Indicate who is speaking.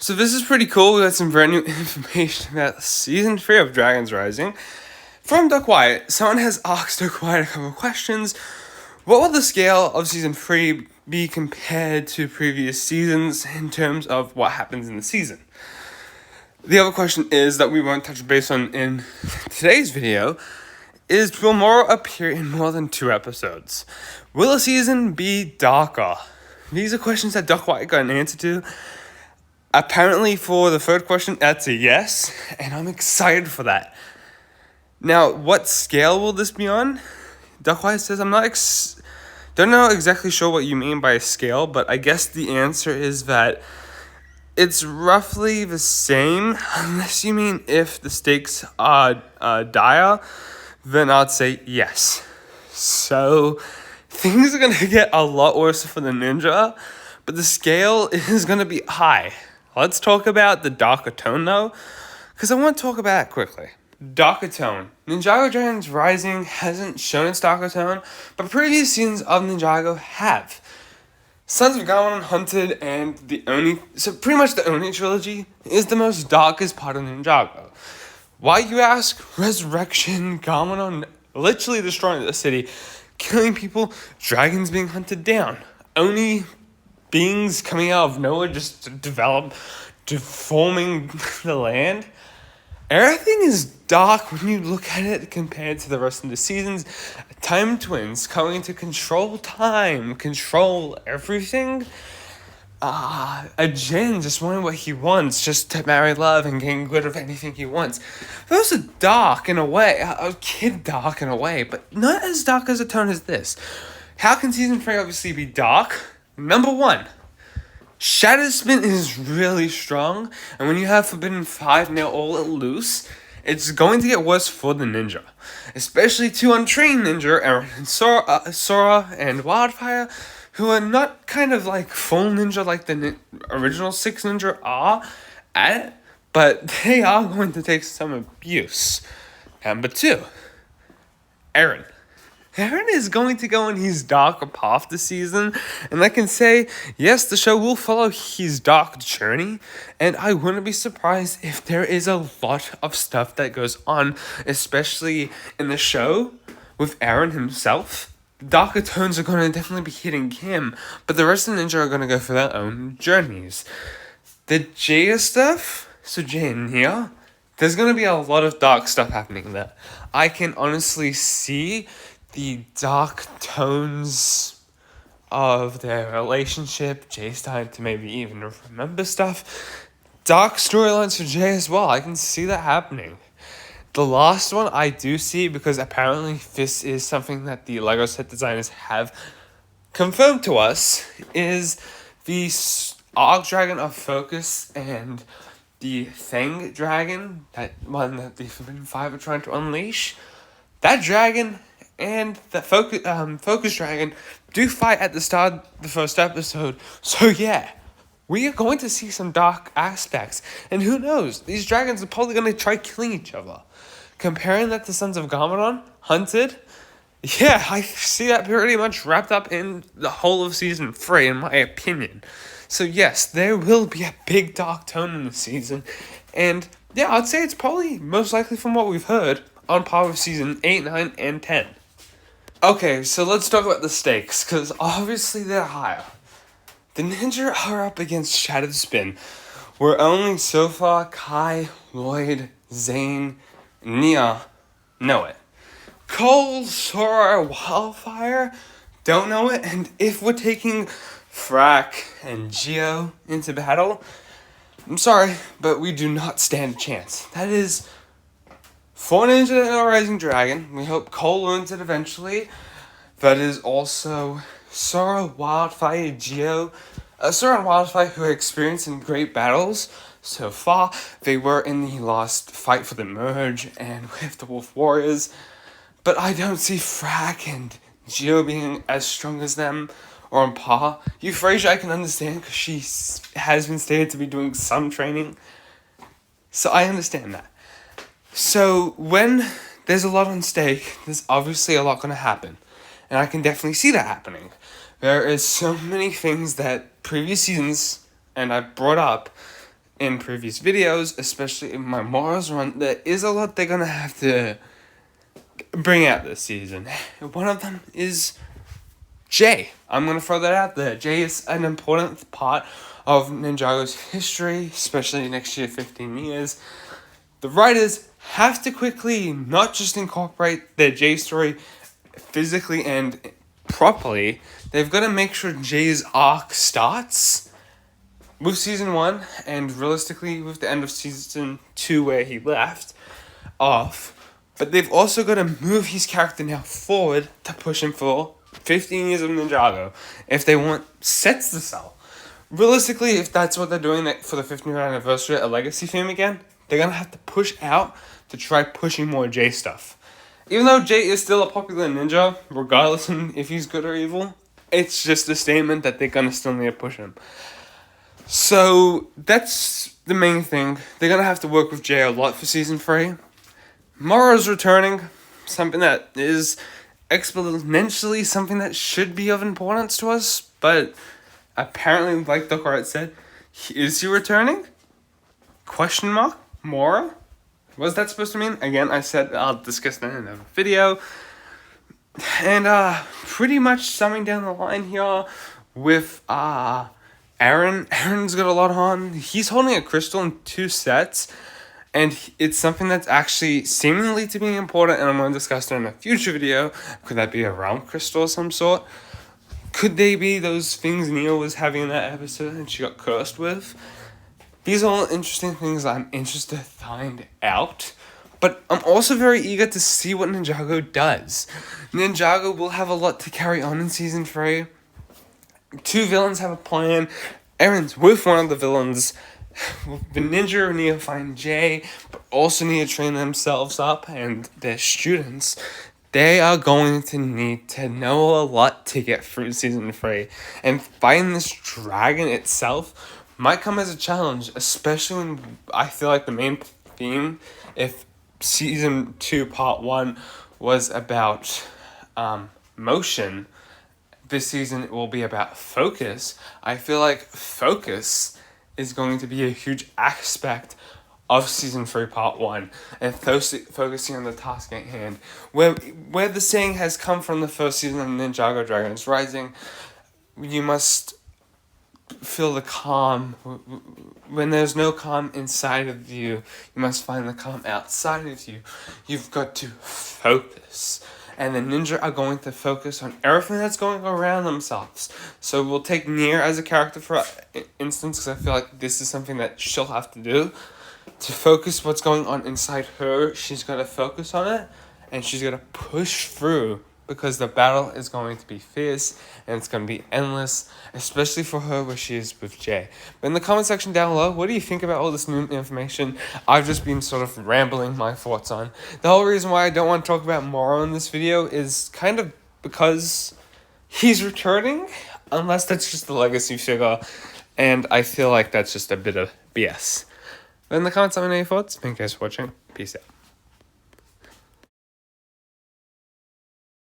Speaker 1: So this is pretty cool. We got some brand new information about Season 3 of Dragons Rising. From Duck Wyatt, someone has asked Duck Wyatt a couple of questions. What will the scale of Season 3 be compared to previous seasons in terms of what happens in the season? The other question is that we won't touch base on in today's video is, will Moro appear in more than 2 episodes? Will the season be darker? These are questions that Duck Wyatt got an answer to. Apparently for the third question, that's a yes, and I'm excited for that. Now, what scale will this be on? Duck Wyatt says, I'm not don't know exactly sure what you mean by a scale, but I guess the answer is that it's roughly the same, unless you mean if the stakes are dire, then I'd say yes. So, things are going to get a lot worse for the ninja, but the scale is going to be high. Let's talk about the darker tone, though, because I want to talk about it quickly. Darker tone. Ninjago Dragons Rising hasn't shown its darker tone, but previous seasons of Ninjago have. Sons of Gammon Hunted and pretty much the Oni trilogy is the most darkest part of Ninjago. Why, you ask? Resurrection, Gammon literally destroying the city, killing people, dragons being hunted down, Oni beings coming out of nowhere just to deforming the land. Everything is dark when you look at it compared to the rest of the seasons. Time Twins coming to control time, control everything. A Jin just wanting what he wants, just to marry love and getting rid of anything he wants. Those are dark in a way, a kid dark in a way, but not as dark as a tone as this. How can Season 3 obviously be dark? Number 1, Shadow Spin is really strong, and when you have Forbidden 5 now all loose, it's going to get worse for the ninja. Especially 2 untrained ninja, Eren and Sora and Wildfire, who are not kind of like full ninja like the original 6 ninja are at it, but they are going to take some abuse. Number 2, Eren. Eren is going to go on his darker path this season, and I can say, yes, the show will follow his dark journey, and I wouldn't be surprised if there is a lot of stuff that goes on, especially in the show with Eren himself. Darker tones are going to definitely be hitting him, but the rest of the ninja are going to go for their own journeys. The Jaya stuff, so Jay and Nia, there's going to be a lot of dark stuff happening there. I can honestly see the dark tones of their relationship, Jay starting to maybe even remember stuff. Dark storylines for Jay as well. I can see that happening. The last one I do see, because apparently this is something that the LEGO set designers have confirmed to us, is the Arc Dragon of Focus and the Fang Dragon, that one that the Forbidden 5 are trying to unleash. That dragon and the Focus Dragon do fight at the start of the first episode. So yeah, we are going to see some dark aspects. And who knows, these dragons are probably going to try killing each other. Comparing that to Sons of Gammon Hunted, yeah, I see that pretty much wrapped up in the whole of Season 3, in my opinion. So yes, there will be a big dark tone in the season. And yeah, I'd say it's probably most likely, from what we've heard, on par with Season 8, 9, and 10. Okay, so let's talk about the stakes, because obviously they're higher. The ninja are up against Shadow Spin, where only so far Kai, Lloyd, Zane, and Nia know it. Cole, Sora, Wildfire don't know it, and if we're taking Frack and Geo into battle, I'm sorry, but we do not stand a chance. That is 4 ninja and a rising dragon. We hope Cole learns it eventually. That is also Sora, Wildfire, Geo. Sora and Wildfire, who are experienced in great battles so far. They were in the last fight for the merge and with the Wolf Warriors. But I don't see Frack and Geo being as strong as them or on par. Euphrasia I can understand, because she has been stated to be doing some training. So I understand that. So when there's a lot on stake, there's obviously a lot going to happen. And I can definitely see that happening. There is so many things that previous seasons, and I've brought up, in previous videos, especially in my Mars run, there is a lot they're gonna have to bring out this season. One of them is Jay. I'm gonna throw that out there. Jay is an important part of Ninjago's history, especially next year, 15 years. The writers have to quickly not just incorporate their Jay story physically and properly, they've got to make sure Jay's arc starts with season 1 and realistically with the end of season 2 where he left off. But they've also got to move his character now forward to push him for 15 years of Ninjago if they want sets to sell. Realistically, if that's what they're doing for the 15th anniversary, a legacy theme again, they're going to have to push out to try pushing more Jay stuff. Even though Jay is still a popular ninja, regardless of if he's good or evil, it's just a statement that they're going to still need to push him. So that's the main thing. They're going to have to work with Jay a lot for season 3. Moro's returning, something that is exponentially something that should be of importance to us, but apparently, like the card said, is he returning? Question mark? Moro? What's that supposed to mean? Again, I said I'll discuss that in another video. And pretty much summing down the line here with Aaron. Aaron's got a lot on. He's holding a crystal in 2 sets. And it's something that's actually seemingly to be important, and I'm going to discuss it in a future video. Could that be a realm crystal of some sort? Could they be those things Neo was having in that episode and she got cursed with? These are all interesting things I'm interested to find out. But I'm also very eager to see what Ninjago does. Ninjago will have a lot to carry on in season 3. 2 villains have a plan. Aaron's with one of the villains. The ninja need to find Jay, but also need to train themselves up and their students. They are going to need to know a lot to get through season 3. And fighting this dragon itself might come as a challenge, especially when I feel like the main theme, if season 2 part 1 was about motion, this season it will be about focus. I feel like focus is going to be a huge aspect of season 3 part 1 and focusing on the task at hand, where the saying has come from the first season of Ninjago Dragons Rising. You must feel the calm. When there's no calm inside of you, you must find the calm outside of you. You've got to focus. And the ninja are going to focus on everything that's going around themselves. So we'll take Nier as a character for instance, because I feel like this is something that she'll have to do. To focus what's going on inside her, she's got to focus on it. And she's got to push through, because the battle is going to be fierce and it's going to be endless, especially for her where she is with Jay. But in the comment section down below, what do you think about all this new information I've just been sort of rambling my thoughts on? The whole reason why I don't want to talk about Moro in this video is kind of because he's returning, unless that's just the legacy figure, and I feel like that's just a bit of BS. But in the comments, let me know your thoughts. Thank you guys for watching. Peace out.